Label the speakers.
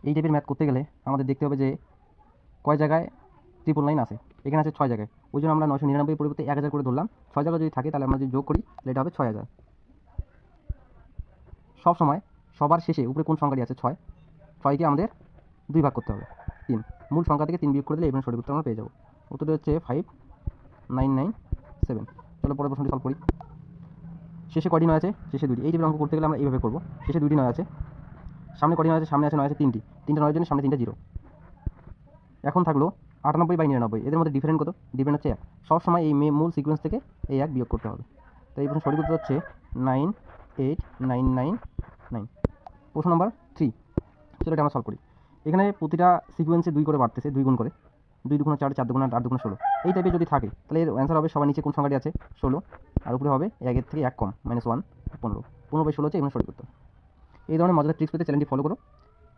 Speaker 1: এই টাইপের ম্যাথ করতে গেলে আমাদের দেখতে হবে যে কয় জায়গায় 999 আছে। এখানে আছে 6 জায়গায়, ওই জন্য আমরা 999 পরিবর্তে 1000 করে ধরলাম। 6 জায়গায় যদি থাকে তাহলে আমরা যদি যোগ করি তাহলে এটা হবে 6000। সব সময় সবার শেষে উপরে কোন সংখ্যাটি আছে 6, 6কে আমাদের 2 ভাগ করতে হবে 3, মূল সংখ্যা থেকে 3 বিয়োগ করে দিলে এখানে সঠিক উত্তর আমরা পেয়ে যাবো। উত্তরটি হচ্ছে 5997। চলো পরের প্রশ্নটি সলভ করি। শেষে কয়টি 9 আছে? শেষে 2টি। এই টাইপের অঙ্ক করতে গেলে আমরা এইভাবে করবো, শেষে 2টি 9 আছে, সামনে কয়টি 9 আছে? সামনে আছে 9 আছে 3টি, 3টে 9 এর জন্য সামনে 3টে 0। এখন থাকলো 98/99, এদের মধ্যে ডিফারেন্ট কত? ডিফারেন্ট হচ্ছে 1। সবসময় এই মূল সিকোয়েন্স থেকে এই 1 বিয়োগ করতে হবে। তো এই প্রশ্ন সঠিক উত্তর হচ্ছে 98999। প্রশ্ন নাম্বার 3, চলো এটা আমরা সলভ করি। এখানে প্রতিটা সিকোয়েন্সে 2 করে বাড়তেছে, 2 গুণ করে, 2 দুগুণ 4, 4 দুগুণ 8, 8 দুগুণ 16। এই টাইপের যদি থাকে তাহলে এর অ্যান্সার হবে সবার নিচে কোন সংখ্যাটি আছে 16, আর উপরে হবে 1 এর থেকে 1 কম -1, 15। 15/16 হচ্ছে এখানে সঠিক উত্তর। এই ধরনের মজাদার ট্রিক্স পেতে চ্যানেলটি ফলো করো।